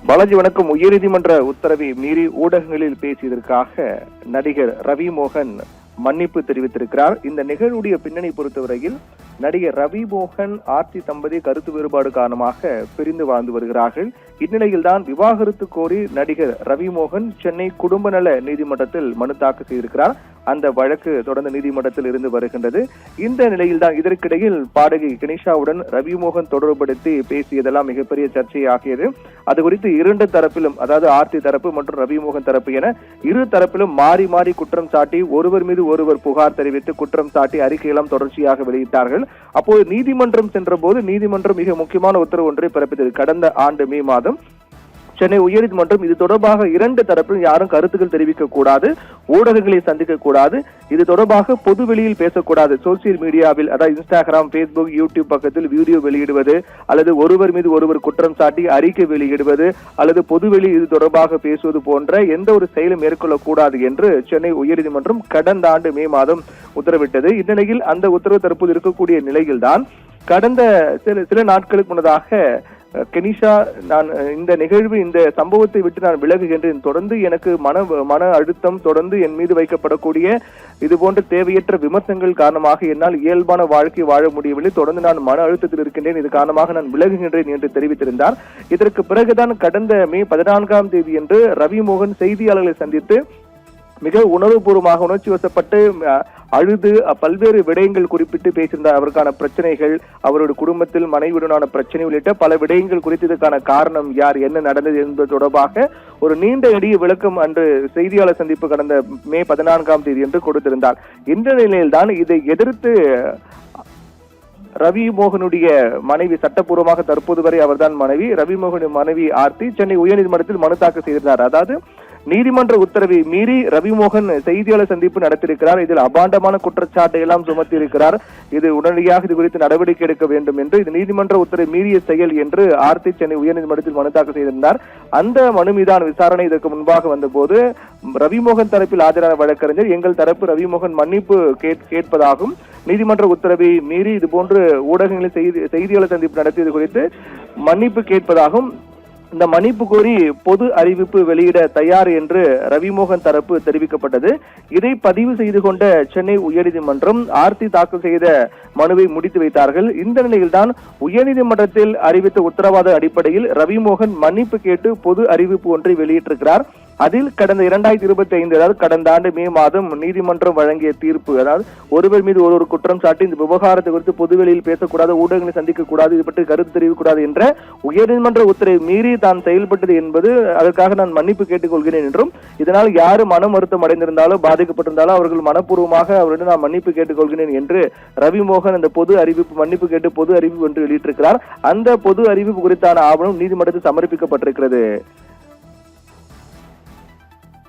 பாலாஜி வணக்கம். உயர்நீதிமன்ற உத்தரவை மீறி ஊடகங்களில் பேசியதற்காக நடிகர் ரவி மோகன் மன்னிப்பு தெரிவித்திருக்கிறார். இந்த நிகழ்வுடைய பின்னணி பொறுத்தவரையில் நடிகர் ரவி மோகன் ஆர்த்தி தம்பதி கருத்து வேறுபாடு காரணமாக பிரிந்து வாழ்ந்து வருகிறார்கள். இந்நிலையில்தான் விவாகரத்து கோரி நடிகர் ரவி மோகன் சென்னை குடும்ப நல நீதிமன்றத்தில் மனு தாக்கல் செய்திருக்கிறார். அந்த வழக்கு தொடர்ந்து நீதிமன்றத்தில் இருந்து வருகின்றது. இந்த நிலையில்தான் இதற்கிடையில் பாடகி கனிஷாவுடன் ரவி மோகன் தொடர்புபடுத்தி பேசியதெல்லாம் மிகப்பெரிய சர்ச்சையாகியது. அது குறித்து இரண்டு தரப்பிலும், அதாவது ஆர்த்தி தரப்பு மற்றும் ரவி மோகன் தரப்பு என இரு தரப்பிலும் மாறி மாறி குற்றம் சாட்டி ஒருவர் மீது ஒருவர் புகார் தெரிவித்து குற்றம் சாட்டி அறிக்கையெல்லாம் தொடர்ச்சியாக வெளியிட்டார்கள். அப்போது நீதிமன்றம் சென்ற போது நீதிமன்றம் மிக முக்கியமான உத்தரவு ஒன்றை பிறப்பித்தது. கடந்த ஆண்டு மே மாதம் சென்னை உயர்நீதிமன்றம் இது தொடர்பாக இரண்டு தரப்பிலும் யாரும் கருத்துக்கள் தெரிவிக்க கூடாது, ஊடகங்களை சந்திக்க கூடாது, இது தொடர்பாக பொது வெளியில் பேசக்கூடாது, சோசியல் மீடியாவில் அதாவது இன்ஸ்டாகிராம், பேஸ்புக், யூடியூப் பக்கத்தில் வீடியோ வெளியிடுவது அல்லது ஒருவர் மீது ஒருவர் குற்றம் சாட்டி அறிக்கை வெளியிடுவது அல்லது பொதுவெளி இது தொடர்பாக பேசுவது போன்ற எந்த ஒரு செயலும் மேற்கொள்ளக்கூடாது என்று சென்னை உயர்நீதிமன்றம் கடந்த ஆண்டு மே மாதம் உத்தரவிட்டது. இந்நிலையில் அந்த உத்தரவு தற்போது இருக்கக்கூடிய நிலையில்தான் கடந்த சில நாட்களுக்கு முன்னதாக கனிஷா, நான் இந்த நிகழ்வு இந்த சம்பவத்தை விட்டு நான் விலகுகின்றேன், தொடர்ந்து எனக்கு மன அழுத்தம், தொடர்ந்து என் மீது வைக்கப்படக்கூடிய இது போன்ற தேவையற்ற விமர்சனங்கள் காரணமாக என்னால் இயல்பான வாழ்க்கை வாழ முடியவில்லை, தொடர்ந்து நான் மன அழுத்தத்தில் இருக்கின்றேன், இது காரணமாக நான் விலகுகின்றேன் என்று தெரிவித்திருந்தார். இதற்கு பிறகுதான் கடந்த மே 14ஆம் தேதி என்று ரவி மோகன் செய்தியாளர்களை சந்தித்து மிக உணர்வுபூர்வமாக உணர்ச்சி வசப்பட்டு அழுது பல்வேறு விடயங்கள் குறிப்பிட்டு பேசியிருந்தார். அவருக்கான பிரச்சனைகள், அவருடைய குடும்பத்தில் மனைவியுடனான பிரச்சனை உள்ளிட்ட பல விடயங்கள் குறித்து இதற்கான காரணம் யார், என்ன நடந்தது என்பது தொடர்பாக ஒரு நீண்ட நெடிய விளக்கம் அன்று செய்தியாளர் சந்திப்பு கடந்த மே 14ஆம் தேதி என்று கொடுத்திருந்தார். இந்த நிலையில்தான் இதை எதிர்த்து ரவி மோகனுடைய மனைவி, சட்டப்பூர்வமாக தற்போது வரை அவர்தான் மனைவி, ரவி மோகனின் மனைவி ஆர்த்தி சென்னை உயர்நீதிமன்றத்தில் மனு தாக்கல் செய்திருந்தார். அதாவது நீதிமன்ற உத்தரவை மீறி ரவி மோகன் செய்தியாளர் சந்திப்பு நடத்தியிருக்கிறார். இதில் அபாண்டமான குற்றச்சாட்டை எல்லாம் சுமத்தி இருக்கிறார். இது உடனடியாக இது குறித்து நடவடிக்கை எடுக்க வேண்டும் என்று, இது நீதிமன்ற உத்தரவை மீறிய செயல் என்று ஆர்த்தி சென்னை உயர்நீதிமன்றத்தில் மனு தாக்கல் செய்திருந்தார். அந்த மனு மீதான விசாரணை இதற்கு முன்பாக வந்தபோது ரவி மோகன் தரப்பில் ஆஜரான வழக்கறிஞர் எங்கள் தரப்பு ரவி மோகன் மன்னிப்பு கேட்பதாகவும், நீதிமன்ற உத்தரவை மீறி இதுபோன்று ஊடகங்களில் செய்தியாளர் சந்திப்பு நடத்தியது குறித்து மன்னிப்பு கேட்பதாகவும், இந்த மன்னிப்பு கோரி பொது அறிவிப்பு வெளியிட தயார் என்று ரவி மோகன் தரப்பு தெரிவிக்கப்பட்டது. இதை பதிவு செய்து கொண்ட சென்னை உயர்நீதிமன்றம் ஆர்த்தி தாக்கல் செய்த மனுவை முடித்து வைத்தார்கள். இந்த நிலையில்தான் உயர்நீதிமன்றத்தில் அறிவித்த உத்தரவாத அடிப்படையில் ரவி மோகன் மன்னிப்பு கேட்டு பொது அறிவிப்பு ஒன்றை வெளியிட்டிருக்கிறார். அதில் கடந்த 2025, அதாவது கடந்த ஆண்டு மே மாதம் நீதிமன்றம் வழங்கிய தீர்ப்பு, அதாவது ஒருவர் மீது ஒருவர் குற்றம் சாட்டி இந்த விவகாரத்தை குறித்து பொதுவெளியில் பேசக்கூடாது, ஊடகங்களை சந்திக்க கூடாது, இது பற்றி கருத்து தெரிவிக்கக்கூடாது என்ற உயர்நீதிமன்ற உத்தரவை மீறி தான் செயல்பட்டது என்பது, அதற்காக நான் மன்னிப்பு கேட்டுக் கொள்கிறேன் என்றும், இதனால் யாரு மன வருத்தம் அடைந்திருந்தாலோ பாதிக்கப்பட்டிருந்தாலோ அவர்கள் மனப்பூர்வமாக அவரிடம் நான் மன்னிப்பு கேட்டுக் கொள்கிறேன் என்று ரவி மோகன் அந்த பொது அறிவிப்பு, மன்னிப்பு கேட்டு பொது அறிவிப்பு ஒன்று வெளியிட்டிருக்கிறார். அந்த பொது அறிவிப்பு குறித்தான ஆவணம் நீதிமன்றத்தில் சமர்ப்பிக்கப்பட்டிருக்கிறது.